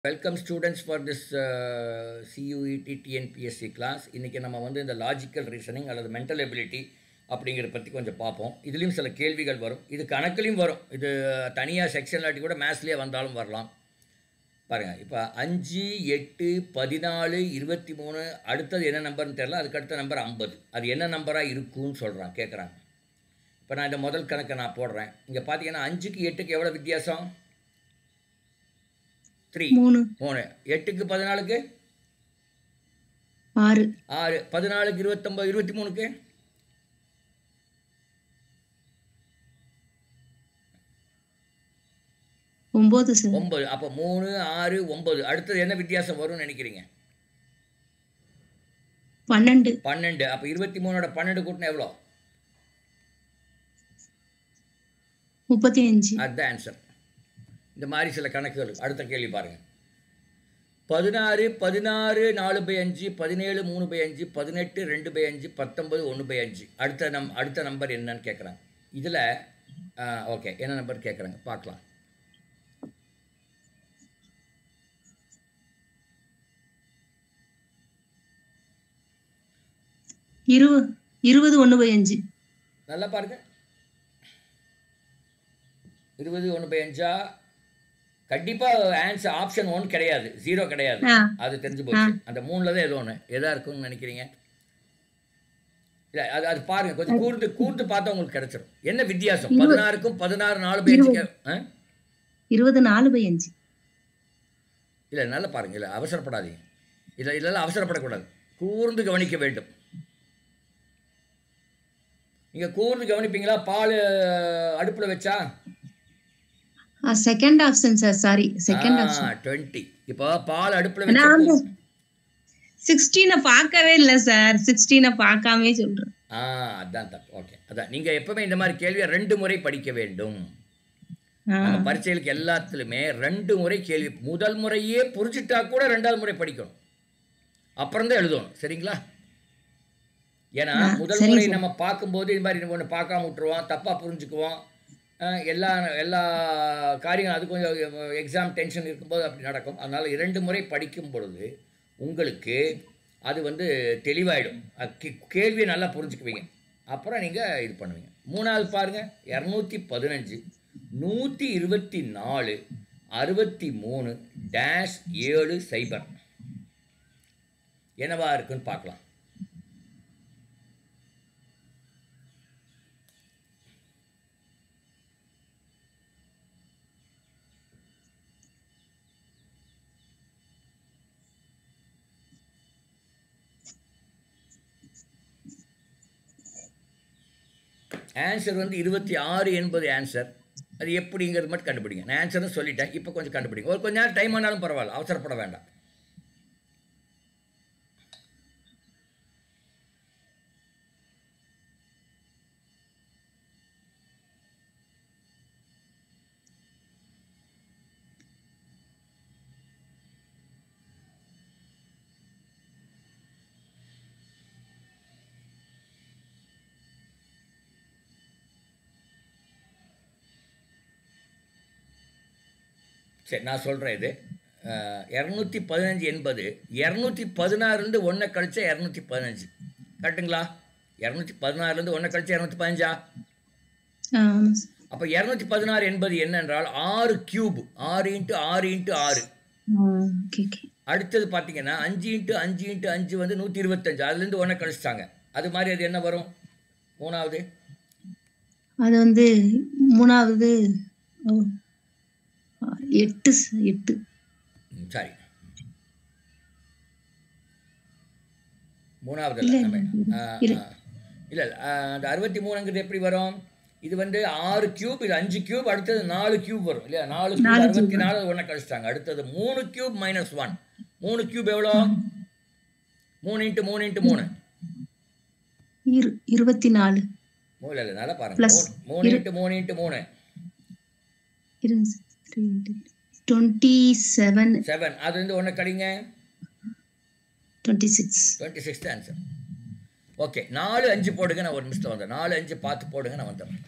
Welcome students for this CUET TNPSC class. இன்றைக்கி நம்ம வந்து இந்த லாஜிக்கல் ரீசனிங் அல்லது மென்டல் எபிலிட்டி அப்படிங்கிறத பற்றி கொஞ்சம் பார்ப்போம். இதுலேயும் சில கேள்விகள் வரும், இது கணக்குலையும் வரும், இது தனியாக செக்ஷன் இல்லாட்டி கூட மேத்ஸ்லேயே வந்தாலும் வரலாம். பாருங்கள், இப்போ 5, 8, 14, 23 அடுத்தது என்ன நம்பர்னு தெரியல, அதுக்கு அடுத்த நம்பர் 50. அது என்ன நம்பராக இருக்குன்னு சொல்கிறான், கேட்குறாங்க. இப்போ நான் இந்த முதல் கணக்கை நான் போடுறேன். இங்கே பார்த்தீங்கன்னா 5க்கு 8க்கு எவ்வளோ வித்தியாசம்? 3. 8க்கு 14க்கு 6. 14க்கு 29, 23க்கு 9 சார். 9. அப்போ 3, 6, 9. அடுத்தது என்ன வித்தியாசம் வரும்னு நினைக்கிறீங்க? 12. 12. அப்போ 23ஓட 12 கூட்டினா எவ்வளோ? 35. அதுதான் ஆன்சர். இந்த மாதிரி சில கணக்குகள். அடுத்த கேள்வி பாருங்கள். 16, 4/5, 17, 3/5, 18, 2/5, 19, 1/5. அடுத்த நம்பர் என்னன்னு கேட்குறாங்க. இதில் ஓகே, என்ன நம்பர் கேட்குறாங்க பார்க்கலாம். இருபது 1/5. நல்லா பாருங்க. 20 1/5. கண்டிப்பாக ஆன்சர் ஆப்ஷன் 1 கிடையாது, 0 கிடையாது, அது தெரிஞ்சு போச்சு. அந்த 3ல் தான் ஏதோ ஒன்று எதாக இருக்குன்னு நினைக்கிறீங்க? இல்லை, அது பாருங்கள், கொஞ்சம் கூர்ந்து பார்த்தா உங்களுக்கு கிடைச்சிடும். என்ன வித்தியாசம் 16க்கும் 16 4/5? 20 4/5. இல்லை, நல்லா பாருங்கள். இல்லை, அவசரப்படாதீங்க. இல்லைல்ல, அவசரப்படக்கூடாது, கூர்ந்து கவனிக்க வேண்டும். நீங்கள் கூர்ந்து கவனிப்பீங்களா? பால் அடுப்பில் வச்சா second option sir, sorry, second option 20. இப்போ பால் அடுப்புல வச்சு 16 பார்க்கவே இல்ல சார், 16 பார்க்காமே சொல்றேன். அதான் தப்பு. ஓகே, அதான் நீங்க எப்பவுமே இந்த மாதிரி கேள்வியை 2 முறை படிக்க வேண்டும். நம்ம பரீட்சைகளுக்கு எல்லாத்துலயுமே 2 முறை கேள்வி. முதல் முறையே புரிஞ்சுட்டா கூட 2வது முறை படிக்கணும், அப்புறம் தான் எழுதணும். சரிங்களா? ஏன்னா முதல் முறை நம்ம பார்க்கும்போது இது மாதிரி ஒன்று பார்க்காம விட்டுருவோம், தப்பா புரிஞ்சுக்குவோம். எல்லா காரியங்களும் அது கொஞ்சம் எக்ஸாம் டென்ஷன் இருக்கும்போது அப்படி நடக்கும். அதனால் 2 முறை படிக்கும் பொழுது உங்களுக்கு அது வந்து தெளிவாயிடும். கேள்வியை நல்லா புரிஞ்சுக்குவீங்க, அப்புறம் நீங்கள் இது பண்ணுவீங்க. 3வது பாருங்கள், 215, 124, 63 -7 என்னவா இருக்குன்னு பார்க்கலாம். ஆன்சர் வந்து 26 என்பது ஆன்சர். அது எப்படிங்கிறது மட்டும் கண்டுபிடிங்க. நான் ஆன்சர்னு சொல்லிட்டேன், இப்போ கொஞ்சம் கண்டுபிடிங்க. ஒரு கொஞ்ச நேரம் டைம் ஆனாலும் பரவாயில்ல, அவசரப்பட வேண்டாம். சரி, நான் சொல்கிறேன். இது 215 என்பது 216லேருந்து 1 கழிச்சா 215. கரெக்டுங்களா? 216லேருந்து 1 கழிச்சா 215. அப்போ 216 என்பது என்னென்றால் 6 கியூப், 6 × 6 × 6. அடுத்தது பார்த்தீங்கன்னா 5 × 5 × 5 வந்து 125. அதுலேருந்து 1 கழிச்சிட்டாங்க. அது மாதிரி அது என்ன வரும்? 3வது அது வந்து 3வது 8. சரி, 3வது இல்லை, இல்லை, அந்த 63ங்கிறது எப்படி வரும்? இது வந்து 6 கியூப், இது 5 கியூப், அடுத்தது 4 கியூப் வரும் இல்லையா? 4 கியூப் 64, 1 கழிச்சிட்டாங்க. அடுத்தது 3 கியூப் -1. 3 கியூப் எவ்வளோ? 3 × 3 × 3 24. இல்லை, நல்லா பாருங்க. 3 × 3 × 3 27. அது வந்து 1 கழிங்க 26 தான் ஆன்சர். ஓகே, 4 5 போடுங்க. நான் ஒரு நிமிஷம் வந்தேன். 4 5 பார்த்து போடுங்க, நான் வந்துடுறேன்.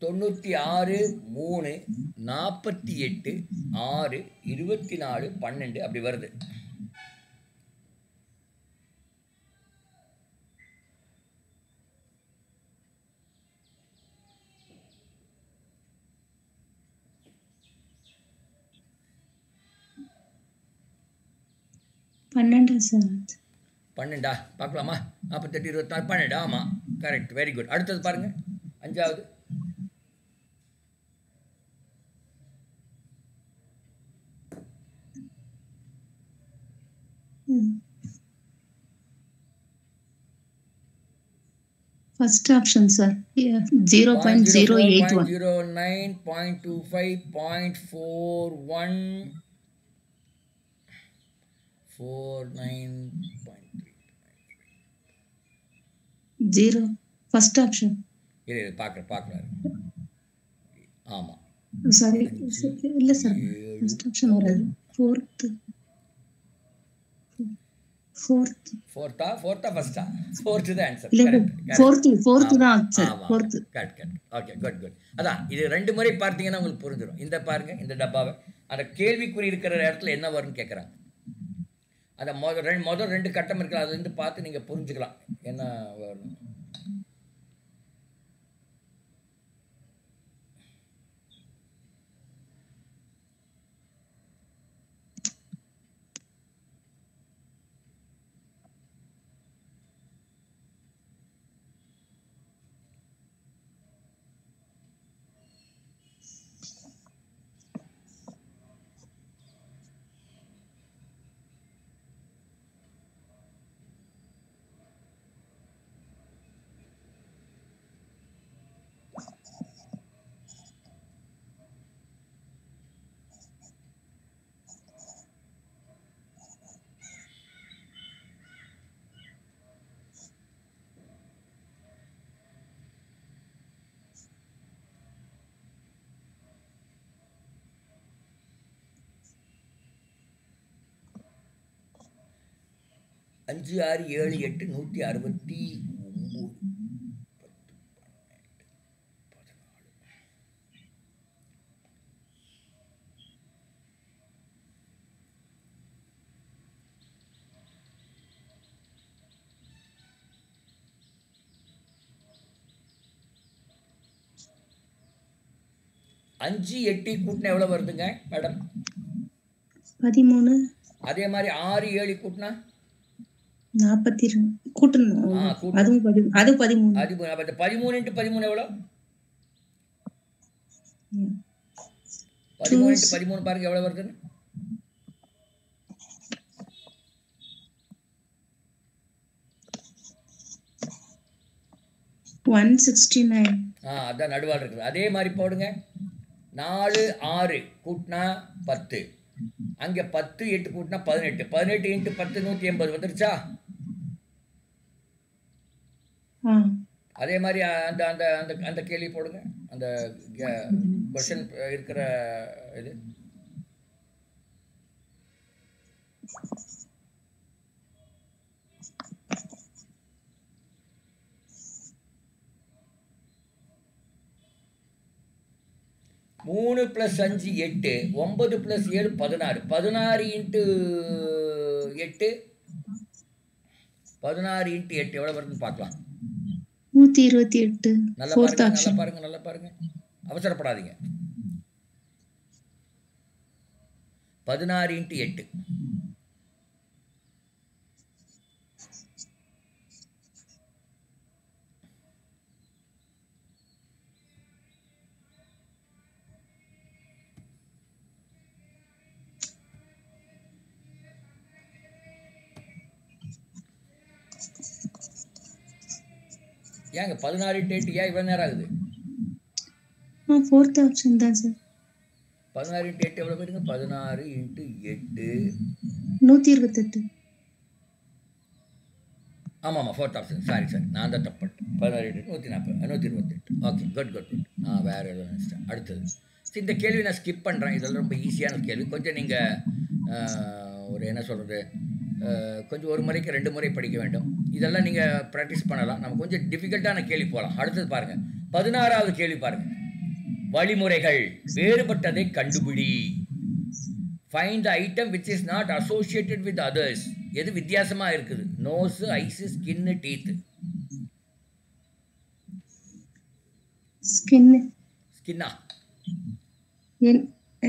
96 3 48 6 24 12 அப்படி வருது. சார். 12 பார்க்கலாமா? 48 24 12. ஆமாம், கரெக்ட், வெரி குட். அடுத்தது பாருங்க, 5வது. First option sir. 0.081 0.09 0.25 0.41 49.3 0 first option. இது பார்க்குறாரு. ஆமாம், சாரி இல்ல சார், ஃபர்ஸ்ட் ஆப்ஷன் வராது. ஃபோர்த் ஃபோர்த்தா ஃபர்ஸ்டா? ஃபோர்த் தான் ஆன்சர். இல்ல கரெக்ட், ஃபோர்த் தான் sir. Fourth. Correct. Okay, good. அதான், இது 2 முறை பார்த்தீங்கன்னா உங்களுக்கு புரிஞ்சிடும். இந்த பாருங்க, இந்த டப்பாவை அந்த கேள்விக்குறி இருக்கிற இடத்துல என்ன வரும்னு கேட்குறாங்க. அந்த முதல் 2 கட்டம் இருக்குல்ல, அதுலேருந்து பார்த்து நீங்கள் புரிஞ்சுக்கலாம் என்ன வரும். அஞ்சு 6 7 8 169 5 8 கூட்டினா எவ்வளோ வருதுங்க மேடம்? 13. அதே மாதிரி 6 7 கூட்டினா 42 கூட்டணும். அதுவும் அது 13. அது 13 × 13 எவ்வளோ? 13 × 13 பாருங்க எவ்வளோ வருதுன்னு. 169. அதான் நடுவால் இருக்குது. அதே மாதிரி போடுங்க. 4 6 கூட்டினா 10, அங்கே 10 8 கூட்டினா 18, 18 × 10 180 வந்துருச்சா? அதே மாதிரி அந்த அந்த அந்த அந்த கேள்வி போடுங்க. அந்த கொஸ்டின் இருக்கிற இது மூணு + 5 8, 9 + 7 16, 16 × 8 16 × 8 எவ்வளோ வருதுன்னு பார்க்கலாம். 128. நல்லா பாருங்க, அவசரப்படாதீங்க. 16 × 8 ஏங்க 16 × 8 ஏன் இவ்வளோ நேரம் ஆகுது? ஃபோர்த் ஆப்ஷன் தான் சார். 16 × 8 எவ்வளோ போயிடுங்க? 16 × 8 128. ஆமாம், ஃபோர்த் ஆப்ஷன். சாரி நான் தான் தப்பு பண்ணிட்டேன். 16 × 8 140 128. Okay, good. நான் வேறு எதுவும் நினச்சிட்டேன். அடுத்தது இந்த கேள்வி நான் ஸ்கிப் பண்ணுறேன். இதெல்லாம் ரொம்ப ஈஸியான கேள்வி. கொஞ்சம் நீங்கள் ஒரு என்ன சொல்கிறது, கொஞ்சம் ஒரு முறைக்கு 2 முறை படிக்க வேண்டும். இதெல்லாம் நீங்கள் ப்ராக்டிஸ் பண்ணலாம். நம்ம கொஞ்சம் டிஃபிகல்ட்டான கேள்வி போகலாம். அடுத்தது பாருங்கள், 16வது கேள்வி பாருங்கள். வழிமுறைகள், வேறுபட்டதை கண்டுபிடி. Find the item which is not associated with others. எது வித்தியாசமா இருக்குது? Nose, eyes, skin, teeth. ஸ்கின்னா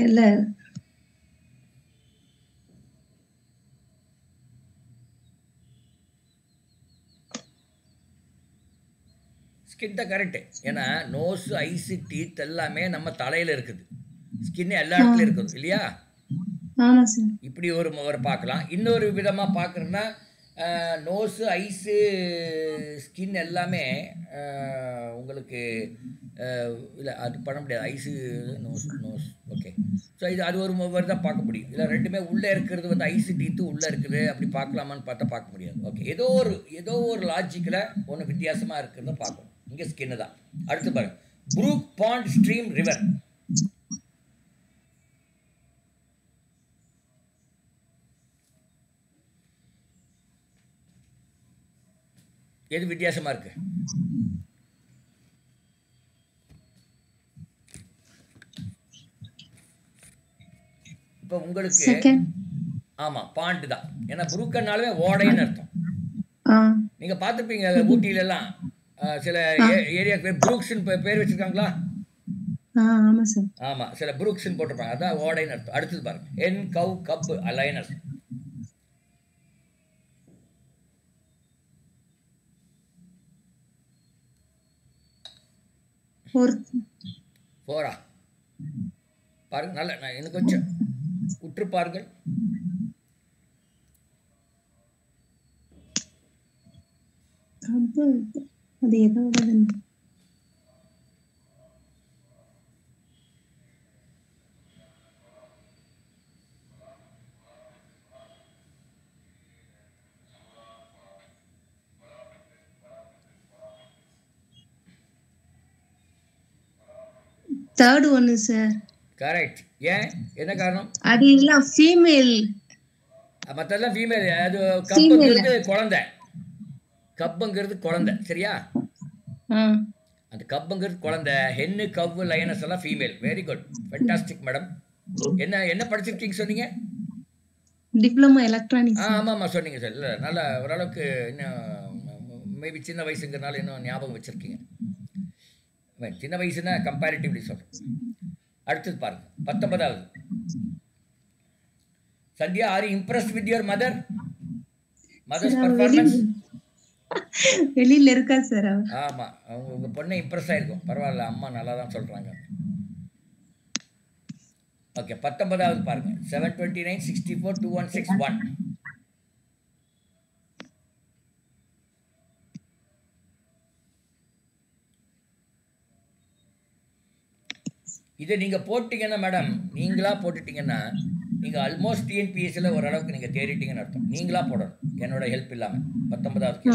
இல்ல ஸ்கின் தான் கரெக்ட். ஏன்னா நோஸ், ஐஸ், டீத் எல்லாமே நம்ம தலையில இருக்குது. ஸ்கின் எல்லா இடத்துலயும் இருக்குது இல்லையா? ஆமா சார். இப்படி ஒரு பார்க்கலாம். இன்னொரு விதமாக பார்க்குறோன்னா நோஸு, ஐஸு, ஸ்கின் எல்லாமே உங்களுக்கு இல்லை அது பண்ண முடியாது. Ice, nose okay. ஸோ அது ஒரு தான் பார்க்க முடியும். இல்லை ரெண்டுமே உள்ளே இருக்கிறது வந்து ஐஸு, டீத்து உள்ளே இருக்குது, அப்படி பார்க்கலாமான்னு பார்த்தா பார்க்க முடியாது. ஓகே, ஏதோ ஒரு லாஜிக்கில் ஒன்று வித்தியாசமாக இருக்கிறத பார்க்கணும். இங்கே ஸ்கின்னு தான். அடுத்து பாருங்க, ப்ரூக், பாண்ட், ஸ்ட்ரீம், ரிவர். எது வித்தியாசமா இருக்கு? இப்போ உங்களுக்கு ஆமா பாண்ட் தான். ஏன்னா புரூக்கன்னாலே ஓடைன்னு அர்த்தம். நீங்க பார்த்துருப்பீங்க ஊட்டியில எல்லாம் சில ஏரியாவுக்கு புரூக்ஸ்ன்னு பேர் வச்சிருக்காங்களா? ஆமா சார். ஆமா, சில புரூக்ஸ்ன்னு போட்டிருப்பாங்க, அதான் ஓடைன்னு அர்த்தம். அடுத்தது பாருங்க, என், கவ், கப், அலைனஸ். போரா பாருங்க, நல்ல எனக்கு கொஞ்சம் உற்று பாருங்கள். அது ஏதோட தேர்ட் ஒன் சார். கரெக்ட். ஏன், என்ன காரணம்? அது எல்லாம் ஃபீமேல், மத்தெல்லாம் ஃபீமேல். அது கப்புங்கிறது குழந்தை, கப்புங்கிறது குழந்தை, சரியா? அந்த கப்புங்கிறது குழந்தை. ஹென்னு, கவ்வு, லயனஸ் எல்லாம் female. Very good, fantastic madam. என்ன படிச்சிருக்கீங்க சொன்னீங்க? Diploma electronics. ஆமாம் சொன்னீங்க சார். இல்லை நல்லா ஓரளவுக்கு இன்னும் மேபி சின்ன வயசுங்கிறனால இன்னும் ஞாபகம் வச்சுருக்கீங்க. சின்ன வயசுனா கம்பேரிட்டிவ்லி சொல்கிறேன். அடுத்தது பாருங்க, 19வது. Sandhya, are you impressed with your mother's performance? வெளியில இருக்கா சார். ஆமா, உங்க பொண்ணு இம்ப்ரெஸ் ஆயிருக்கும். பரவாயில்ல, அம்மா நல்லா தான் சொல்றாங்க. ஓகே, 19வது பாருங்க, 729 64 2161. இதை நீங்கள் போட்டிங்கன்னா மேடம், நீங்களா போட்டுட்டீங்கன்னா நீங்கள் ஆல்மோஸ்ட் டிஎன்பிஎஸ்சியில் ஓரளவுக்கு நீங்கள் தேறிட்டீங்கன்னு அர்த்தம். நீங்களா போடணும், என்னோட ஹெல்ப் இல்லாமல். 19வது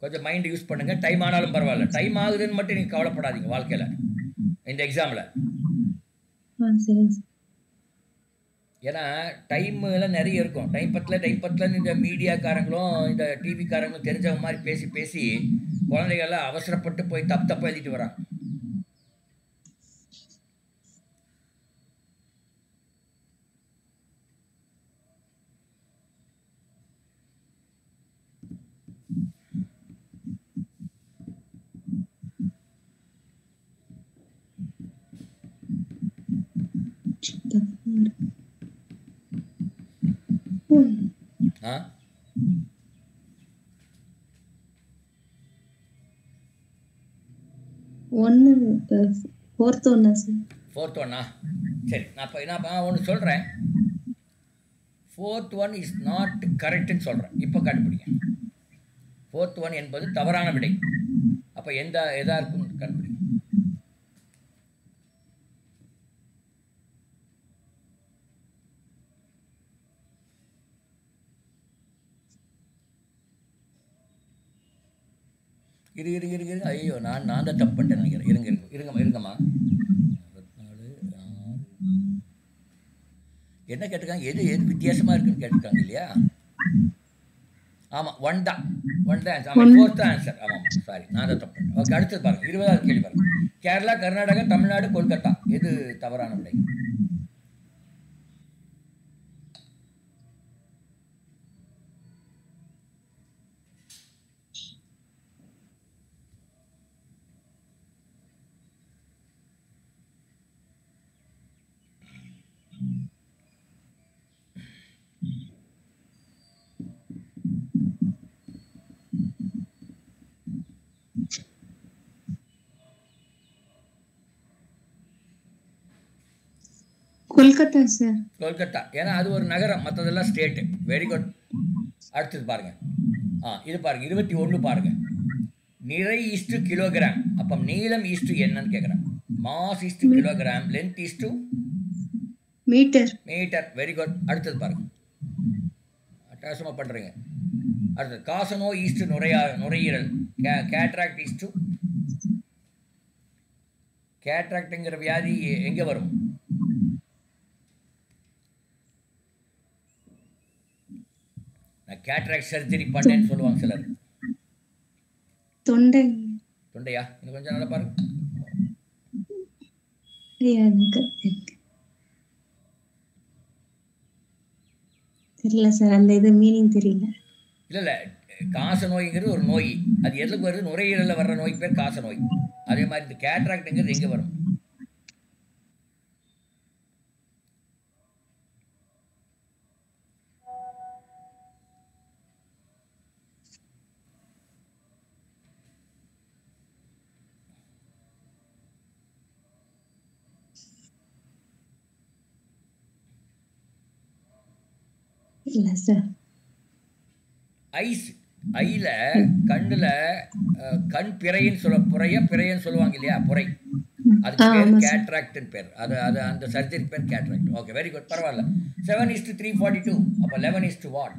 கொஞ்சம் மைண்ட் யூஸ் பண்ணுங்க. டைம் ஆனாலும் பரவாயில்ல, டைம் ஆகுதுன்னு மட்டும் நீங்கள் கவலைப்படாதீங்க வாழ்க்கையில், இந்த எக்ஸாமில். ஏன்னா டைம் எல்லாம் நிறைய இருக்கும். டைம் பத்தில் இந்த மீடியாக்காரங்களும் இந்த டிவிக்காரங்களும் தெரிஞ்சவங்க மாதிரி பேசி பேசி குழந்தைகள்லாம் அவசரப்பட்டு போய் தப்பா எழுதிட்டு வராங்க. ஃபோர்த் ஒன்னா? சரி, நான் ஒன்று சொல்கிறேன். 4th one இஸ் நாட் கரெக்ட்னு சொல்கிறேன். இப்போ கண்டுபிடிங்க. 4th one என்பது தவறான விடை. அப்போ எதா இருக்கும் கண்டுபிடிங்க. இருங்க. ஐயோ, நான் தான் தப்பு பண்ணிட்டேன் நினைக்கிறேன். இருங்கம்மா. 24 என்ன கேட்டிருக்காங்க? எது வித்தியாசமாக இருக்குன்னு கேட்டிருக்காங்க இல்லையா? ஆமாம், 1 தான். ஒன் தான் ஆன்சர். ஆமாம், ஃபோர்த் ஆன்சர். ஆமாம், சாரி, நான் தான் தப்பு. ஓகே, அடுத்தது பாருங்க. 20வது கேள்வி பாருங்க. கேரளா, கர்நாடகா, தமிழ்நாடு, கொல்கத்தா, எது தவறான விடை? கொல்கத்தா சார். கொல்கத்தா, ஏன்னா அது ஒரு நகரம், மற்றதெல்லாம் ஸ்டேட்டு. Very good. அடுத்தது பாருங்க. இது பாருங்க, 21 பாருங்க. நிறை இஸ்டு கிலோகிராம். அப்போ நீளம் இஸ்டு என்னன்னு கேட்குறேன். Mass is to kilogram, length is to metre. Metre. Very good. அடுத்தது பாருங்க, அட்டாசமாக பண்ணுறீங்க. அடுத்தது காசநோய் ஈஸ்டு நுரையீரல். Cataract is to. கேட்ராக்டுங்கிற வியாதி எங்கே வரும்? நான் கேட்ராக்ட் சர்ஜரி பண்ணேன்னு சொல்லுவாங்க சிலர். தொண்டை. தொண்டையா? இன்னும் கொஞ்சம் நல்லா பாருங்க. தெரியல சார், அந்த இது மீனிங் தெரியல. இல்லை, காச நோய்ங்கிறது ஒரு நோய். அது எதுக்கு வருது? நுரையீரலில் வர்ற நோய்க்கு பேர் காச நோய். அதே மாதிரி இந்த கேட்ராக்டுங்கிறது எங்கே வரும்? இல்ல சார். ஐஸ். ஐல கண்ணுல கண் பிறைன்னு பிறைன்னு சொல்லுவாங்க இல்லையா? புரை. அதுக்கு பேர் கேட்ராக்ட்னு பேர். அது அது அந்த சர்ஜரி பேர் கேட்ராக்ட். ஓகே, வெரி குட், பரவாயில்ல. 7:342. அப்போ 11 வாட்?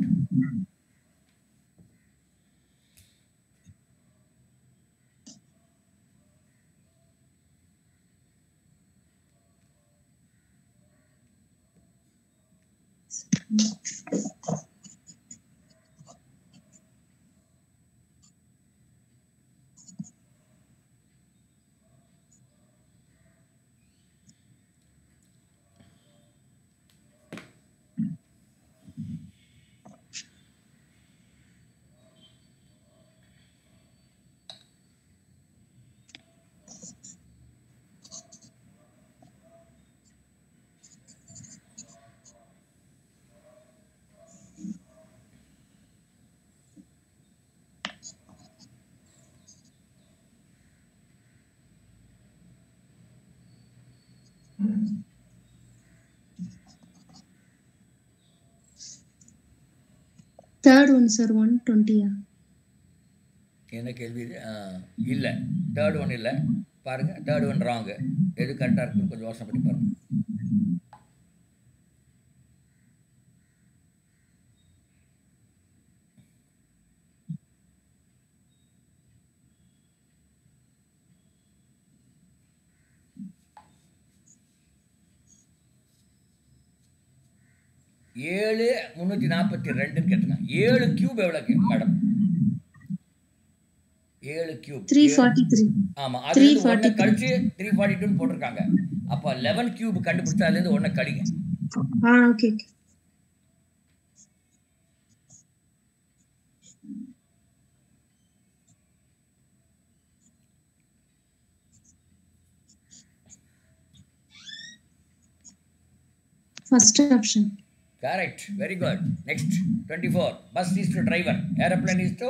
Third one sir. 120. என்ன கேள்வி இது? இல்லை, தேர்ட் ஒன் இல்லை. பாருங்க, தேர்ட் ஒன் ராங்கு. எது கரெக்டாக இருக்குன்னு கொஞ்சம் யோசனை பண்ணி பாருங்க. ஏழு 342 கேட்டுங்க. 7 கியூப் எவ்வளவு மேடம்? 7 கியூப் 343. ஆமா, அது 1 கழிச்சு 342 போட்டிருக்காங்க. அப்ப 11 கியூப் கண்டுபிடிச்சா அதுல இருந்து 1 கழிங்க. Okay. First option. Correct. Very good. Next, 24. Bus is to driver. Airplane is to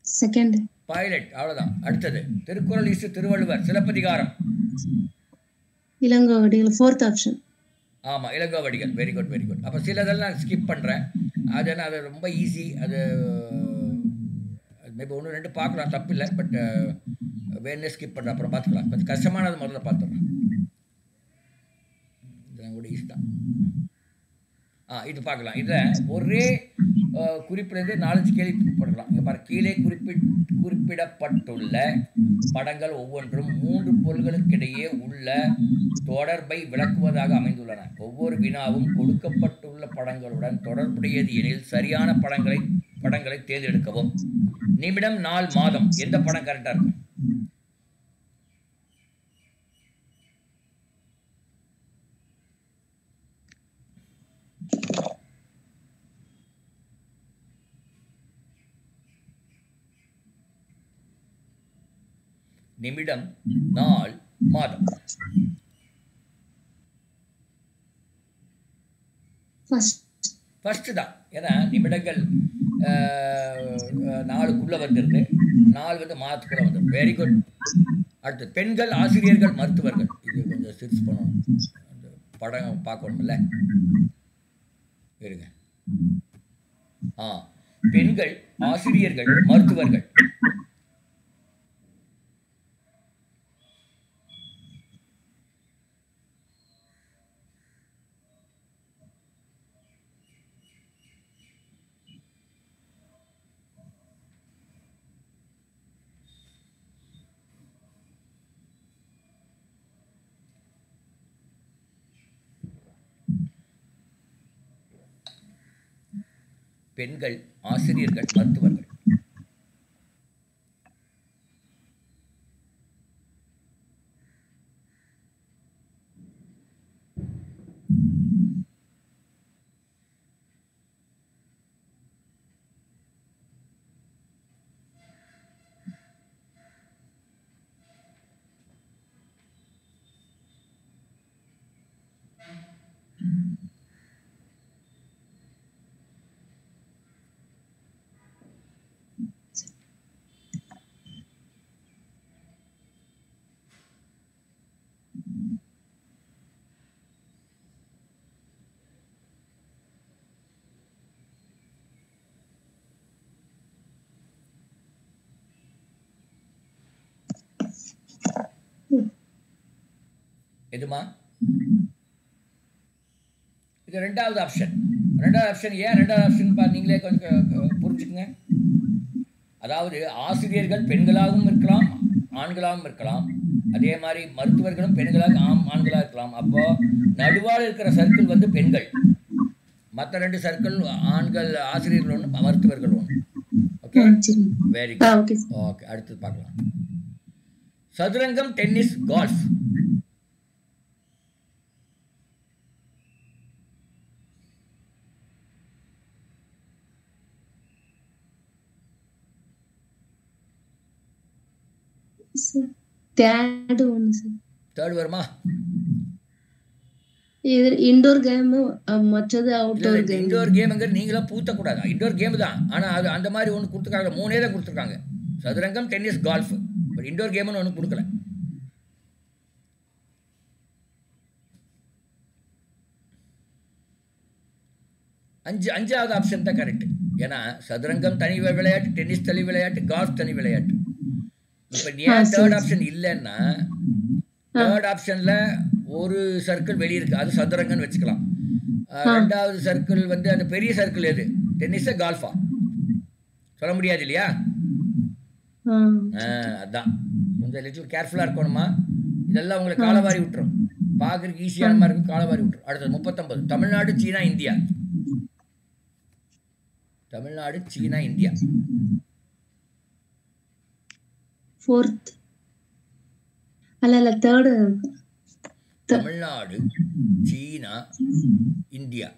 second. Pilot. அவ்வளவுதான். அடுத்தது Thirukkural is Thiruvalluvar. Silappathikaram Ilangovadigal. Fourth option. ஆமா, Ilangovadigal. Very good, very good. அப்போ சிலதெல்லாம் நான் ஸ்கிப் பண்ணுறேன். அது ரொம்ப ஈஸி. அது மேபி 1 2 பார்க்கலாம், தப்பு இல்லை. பட் வேணே ஸ்கிப் பண்ணுறேன், அப்புறம் பார்த்துக்கலாம். கொஞ்சம் கஷ்டமானது முதல்ல பார்த்துடுறேன். இதெல்லாம் கூட ஈஸி தான். இது பார்க்கலாம். இதில் ஒரே குறிப்பிலிருந்து 4 கேள்வி போடலாம். இங்கே பாரு, கீழே குறிப்பிடப்பட்டுள்ள படங்கள் ஒவ்வொன்றும் 3 பொருள்களுக்கிடையே உள்ள தொடர்பை விளக்குவதாக அமைந்துள்ளன. ஒவ்வொரு வினாவும் கொடுக்கப்பட்டுள்ள படங்களுடன் தொடர்புடையது எனில் சரியான படங்களை படங்களை தேர்ந்தெடுக்கவும். நிமிடம், நாள், மாதம் எந்த படம் கரெக்டா இருக்கும்? நிமிடம், நாள், மாதம். ஃபர்ஸ்ட் தான். ஏன்னா நிமிடங்கள் நாளுக்குள்ள வந்துருது, நாள் வந்து மாதத்துக்குள்ள வந்துடும். Very good. அடுத்து பெண்கள், ஆசிரியர்கள், மருத்துவர்கள். இது கொஞ்சம் சிரிச்சு பண்ணணும், அந்த படம் பார்க்கணும்ல. இருங்க. பெண்கள், ஆசிரியர்கள், மருத்துவர்கள். பெண்கள், ஆசிரியர்கள், மருத்துவர்கள். எதுமா? இது ரெண்டாவது ஆப்ஷன். ரெண்டாவது ஆப்ஷன் ஏன் ரெண்டாவது ஆப்ஷன் நீங்களே கொஞ்சம் புரிஞ்சுக்குங்க. அதாவது ஆசிரியர்கள் பெண்களாகவும் இருக்கலாம், ஆண்களாகவும் இருக்கலாம். அதே மாதிரி மருத்துவர்களும் பெண்களாக ஆண்களாக இருக்கலாம். அப்போ நடுவால் இருக்கிற சர்க்கிள் வந்து பெண்கள், மற்ற 2 சர்க்கிள் ஆண்கள், ஆசிரியர்கள் ஒன்று, மருத்துவர்கள் ஒன்று. Okay, very good. ஓகே, அடுத்து பார்க்கலாம். சதுரங்கம், டென்னிஸ், கால்ஃப். தேர்ட் வருமா? இது இன்டோர் கேம், மற்றது அவுட்டோர் கேம். இன்டோர் கேம்ங்கிறது நீங்களா பூத்தக்கூடாது. இன்டோர் கேம் தான், ஆனால் அது அந்த மாதிரி ஒன்று கொடுத்துருக்காங்க. 3 தான் கொடுத்துருக்காங்க. சதுரங்கம், டென்னிஸ், கால்ஃப். பட் இன்டோர் கேம்னு ஒன்று கொடுக்கல. அஞ்சாவது ஆப்ஷன் தான் கரெக்ட். ஏன்னா சதுரங்கம் தனி விளையாட்டு, டென்னிஸ் தனி விளையாட்டு, கால்ஃப் தனி விளையாட்டு. இப்போ ஏன் தேர்ட் ஆப்ஷன் இல்லைன்னா, தேர்ட் ஆப்ஷன்ல ஒரு சர்க்கிள் வெளியே இருக்கு, அது சதுரங்கன்னு வச்சுக்கலாம். ரெண்டாவது சர்க்கிள் வந்து அந்த பெரிய சர்க்கிள் எது, டென்னிஸா கால்ஃபா சொல்ல முடியாது இல்லையா? அதான் கொஞ்சம் லிட்டில் கேர்ஃபுல்லாக இருக்கணுமா. இதெல்லாம் உங்களுக்கு காலவாரி விட்டுரும். பார்க்குறதுக்கு ஈஸியான மாதிரி இருக்கும், காலவாரி விட்டுரும். அடுத்தது 39. தமிழ்நாடு, சீனா, இந்தியா. தமிழ்நாடு, சீனா, இந்தியா. ஃபோர்த் அல்ல தேர்ட். தமிழ்நாடு, சீனா, India.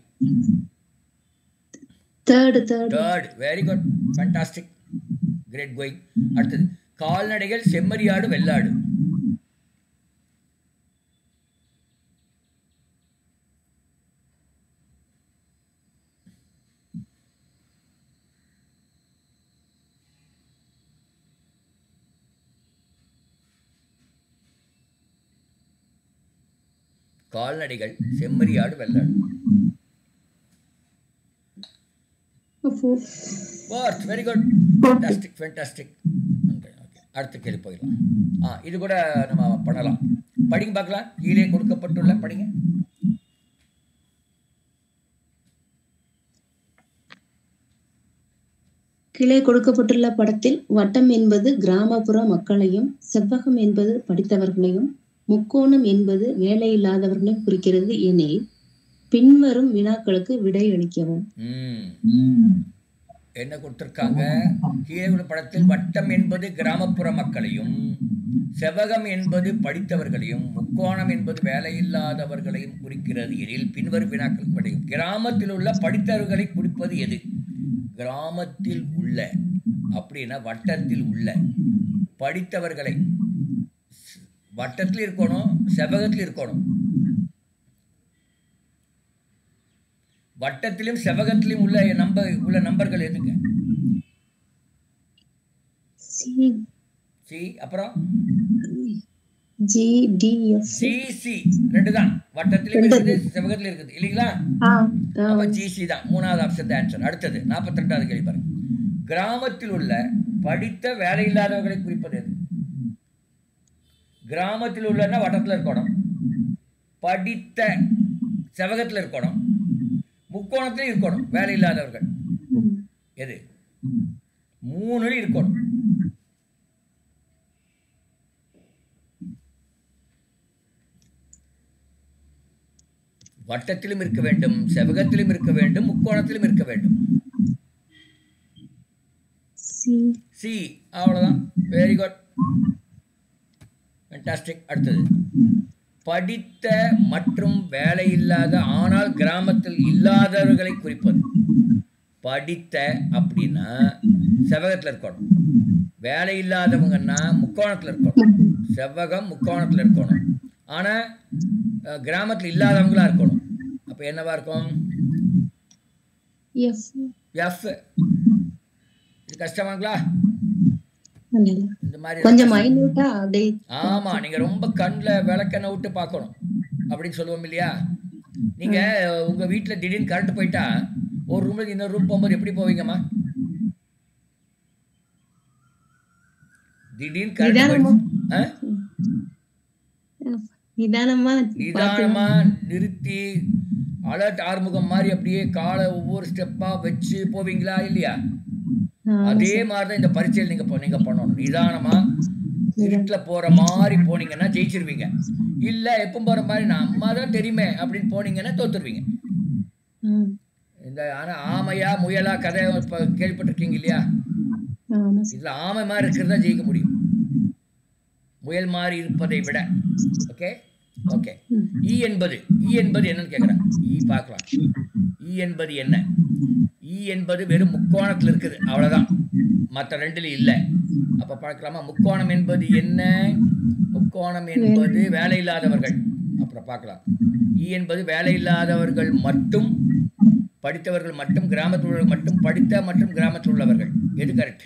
Third. Very good, fantastic, great going. அடுத்தது கால்நடைகள், செம்மறியாடு, வெள்ளாடு. கால்நடைகள், செம்மறியாடு, வெள்ளாடு. Fourth. Very good, fantastic, fantastic. அடுத்த கேள்வி போயிடலாம். இது கூட நம்ம பண்ணலாம். படிங்க பார்க்கலாம். கீழே கொடுக்கப்பட்டுள்ள படிங்க. கீழே கொடுக்கப்பட்டுள்ள படத்தில் வட்டம் என்பது கிராமப்புற மக்களையும், செவ்வகம் என்பது படித்தவர்களையும், முக்கோணம் என்பது வேலையில்லாதவர்களையும் குறிக்கிறது எனில் பின்வரும் வினாக்களுக்கு விடை அளிக்கவும். என்ன கொடுத்துருக்காங்க? கீழே உள்ள படத்தில் வட்டம் என்பது கிராமப்புற மக்களையும், செவ்வகம் என்பது படித்தவர்களையும், முக்கோணம் என்பது வேலையில்லாதவர்களையும் குறிக்கிறது எனில் பின்வரும் வினாக்களுக்கு விடையும். கிராமத்தில் உள்ள படித்தவர்களை குறிப்பது எது? கிராமத்தில் உள்ள அப்படின்னா வட்டத்தில் உள்ள படித்தவர்களை வட்டத்தில் இருக்கணும், செவ்வகத்தில் இருக்கணும். வட்டத்திலும் செவ்வகத்திலும் உள்ள நம்பர்கள் எதுங்க? சி அப்புறம் ஜிசி ரெண்டு தான். வட்டத்திலும் இருக்குது, செவ்வகத்திலும் இருக்குது இல்லைங்களா? அப்ப ஜிசி தான் மூணாவது ஆப்ஷன் தான் ஆன்சர். அடுத்தது 42வது கேள்வி பாருங்க. கிராமத்தில் உள்ள படித்த வேலையில்லாதவர்களை குறிப்பது எது? கிராமத்தில் உள்ளன்னா வட்டத்தில் இருக்கணும், படித்த செவ்வகத்தில் இருக்கணும், முக்கோணத்திலும் இருக்கணும். வேலை இல்லாதவர்கள் எது? மூணுல இருக்கணும். வட்டத்திலும் இருக்க வேண்டும், செவ்வகத்திலும் இருக்க வேண்டும், முக்கோணத்திலும் இருக்க வேண்டும். சி அவ்வளவுதான். Very good, fantastic. அடுத்தது படித்த மற்றும் வேலை இல்லாத ஆனால் கிராமத்தில் இல்லாதவர்களை குறிப்பது. படித்த அப்படின்னா செவ்வகத்தில் இருக்கணும், வேலை இல்லாதவங்கன்னா முக்கோணத்தில் இருக்கணும், செவ்வகம் முக்கோணத்தில் இருக்கணும், ஆனால் கிராமத்தில் இல்லாதவங்களா இருக்கணும். அப்போ என்னவா இருக்கும்? எஃப். இது கஷ்டமாங்களா? இந்த மாதிரி ஆமா, நீங்க ரொம்ப கண்ணில் விளக்கெண்ண விட்டு பார்க்கணும் அப்படின்னு சொல்லுவோம் இல்லையா? நீங்க உங்க வீட்டில் திடீர்னு கரண்ட் போயிட்டா ஒரு ரூம்ல இன்னொரு ரூம் போகும்போது எப்படி போவீங்கம்மா? திடீர்னு கரண்ட் நிதானமா நிறுத்தி அலர்ட் ஆறுமுகம் மாதிரி அப்படியே காலை ஒவ்வொரு ஸ்டெப்பா வச்சு போவீங்களா இல்லையா? அதே மாதிரிதான் இந்த பரீட்சையில் நீங்க பண்ணணும். நிதானமா இருட்டுல போற மாதிரி போனீங்கன்னா ஜெயிச்சிருவீங்க. இல்ல எப்பவும் போற மாதிரி நம்ம தான் தெரியுமே அப்படின்னு போனீங்கன்னா தோத்துருவீங்க. இந்த ஆனா ஆமையா முயலா கதை கேள்விப்பட்டிருக்கீங்க இல்லையா? இதுல ஆமை மாதிரி இருக்கிறதா ஜெயிக்க முடியும், முயல் மாதிரி இருப்பதை விட. Okay okay. இ என்பது என்னன்னு கேக்குறேன். இ பார்க்கலாம். இ என்பது என்ன? இ என்பது வெறும் முக்கோணத்தில் இருக்குது, அவ்வளவுதான், மற்ற ரெண்டுல இல்லை. அப்ப பார்க்கலாமா? முக்கோணம் என்பது என்ன? முக்கோணம் என்பது வேலை இல்லாதவர்கள். அப்புறம் பார்க்கலாம். இ என்பது வேலை இல்லாதவர்கள் மட்டும், படித்தவர்கள் மட்டும், கிராமத்தில் உள்ளவர்கள் மட்டும், படித்த மற்றும் கிராமத்தில் உள்ளவர்கள். எது கரெக்ட்?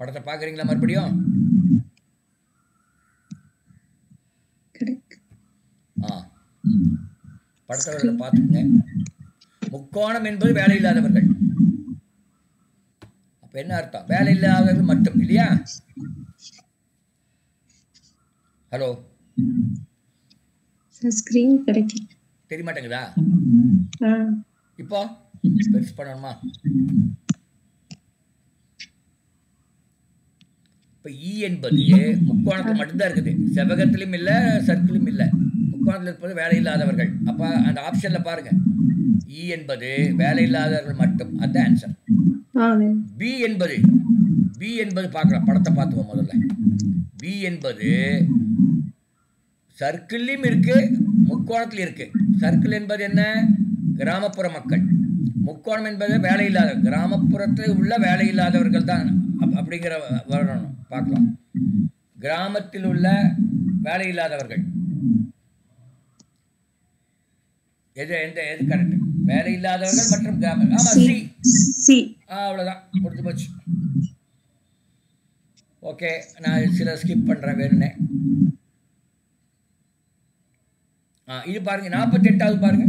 படத்தை பார்க்குறீங்களா மறுபடியும்? படத்தை பார்த்துக்குங்க. முக்கோணம் என்பது வேலை இல்லாதவர்கள். அப்ப என்ன அர்த்தம்? வேலை இல்லாதவர்கள் மட்டும் இல்லையா? ஹலோ, தெரிய மாட்டேங்குதா? இப்போ பெருசு பண்ணணுமா? இப்போ இ என்பது முக்கோணத்தில் மட்டும்தான் இருக்குது, செவ்வகத்திலும் இல்லை, சர்க்கிளும் இல்லை. முக்கோணத்தில் இருப்பது வேலை இல்லாதவர்கள். அப்போ அந்த ஆப்ஷனில் பாருங்க, இ என்பது வேலை இல்லாதவர்கள் மட்டும், அதுதான் ஆன்சர். பி என்பது பார்க்கலாம், படத்தை பார்த்துவோம் முதல்ல. பி என்பது சர்க்கிள்லையும் இருக்கு, முக்கோணத்தில் இருக்கு. சர்க்கிள் என்பது என்ன? கிராமப்புற மக்கள். முக்கோணம் என்பது வேலை இல்லாத, கிராமப்புறத்தில் உள்ள வேலை இல்லாதவர்கள் தான் அப்படிங்கிற வரணும். பார்க்கலாம். கிராமத்தில் உள்ள வேலை இல்லாதவர்கள் எது கரெக்ட்? வேலை இல்லாதவர்கள் மற்றும் கிராமம். ஆமா, சி. அவ்வளவுதான், முடிஞ்சு போச்சு. ஓகே, நான் சில ஸ்கிப் பண்றேன் வேணும்னே. இது பாருங்க, 48வது பாருங்க.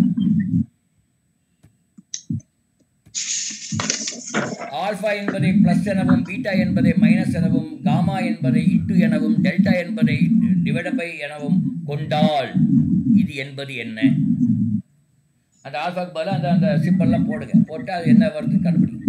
ஆல்பா என்பதை பிளஸ் எனவும், பீட்டா என்பதை மைனஸ் எனவும், காமா என்பதை இன்டு எனவும், டெல்டா என்பதை டிவைட் பை எனவும் கொண்டால் இது என்பது என்ன? அந்த ஆல்பாக்கு பதிலாக அந்த சிம்பல்லாம் போடுங்க, போட்டு அது என்ன வருதுன்னு கண்டுபிடிங்க.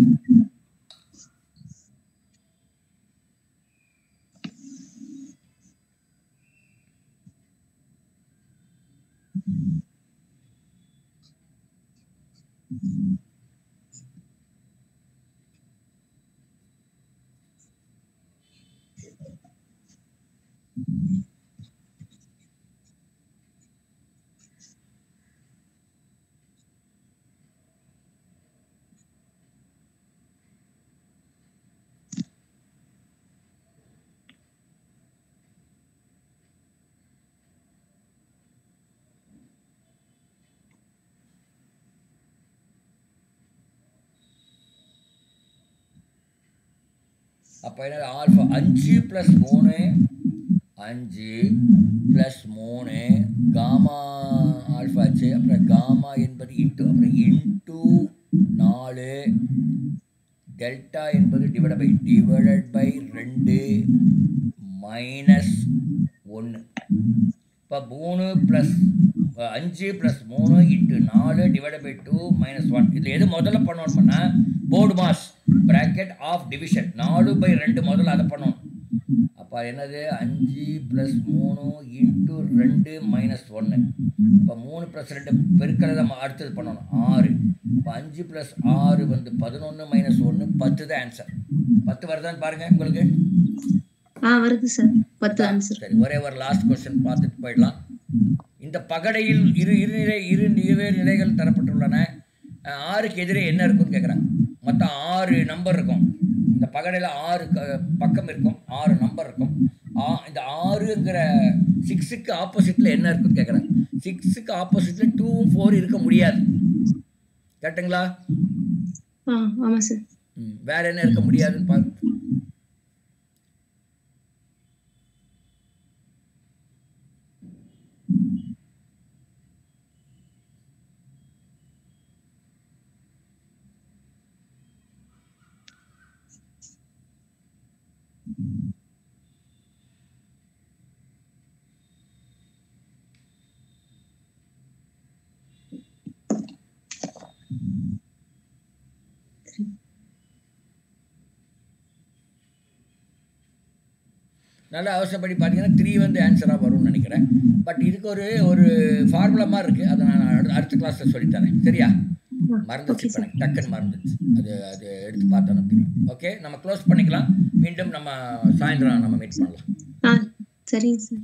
அப்போ என்ன ஆல்ஃபா 5 + 3 5 + 3 காமா ஆல்ஃபா ஆச்சு. அப்புறம் காமா என்பது இன்ட்டு அப்புறம் இன்ட்டு 4 டெல்டா என்பது டிவைடட் பை 2 -1. இப்போ 3 + 5 + 3 × 4 டிவைடட் பை 2 -1. இதில் எது முதல்ல பண்ணணும்னா BODMAS bracket of division 4/2 முதல்ல அதை பண்ணணும். அப்போ என்னது 5 + 3 × 2 -1. இப்போ 3 + 2 பெருக்கலை தான் அடுத்தது பண்ணணும் 6. இப்போ 5 + 6 வந்து 11 -1 10 தான் ஆன்சர். 10 வருதான்னு பாருங்க உங்களுக்கு. வருது சார் 10 ஆன்சர். சரி, ஒரே ஒரு லாஸ்ட் கொஸ்டின் பார்த்துட்டு போயிடலாம். இந்த பகடையில் இரு நிலைகள் தரப்பட்டுள்ளன. 6க்கு எதிரே என்ன இருக்குன்னு கேட்குறாங்க. மொத்தம் 6 நம்பர் இருக்கும். இந்த பகடையில் 6 பக்கம் இருக்கும், 6 நம்பர் இருக்கும். இந்த 6ங்கிற 6க்கு ஆப்போசிட்டில் என்ன இருக்குன்னு கேட்குறாங்க. 6க்கு ஆப்போசிட்டில் 2 4 இருக்க முடியாது. கேட்டுங்களா? ஆமாம் சார். வேற என்ன இருக்க முடியாதுன்னு பாருங்க. நல்லா அவசரப்படி பார்த்தீங்கன்னா 3 வந்து ஆன்சராக வரும்னு நினைக்கிறேன். பட் இதுக்கு ஒரு ஃபார்முலா மாதிரி இருக்குது. அதை நான் அடுத்த கிளாஸில் சொல்லித்தரேன். சரியா? மறந்துச்சு, இப்போ எனக்கு டக்குன்னு மறந்துச்சு. அது எடுத்து பார்த்தோன்னு தெரியும். ஓகே, நம்ம க்ளோஸ் பண்ணிக்கலாம். மீண்டும் நம்ம சாயந்தரம் நம்ம மீட் பண்ணலாம். சரிங்க சார்.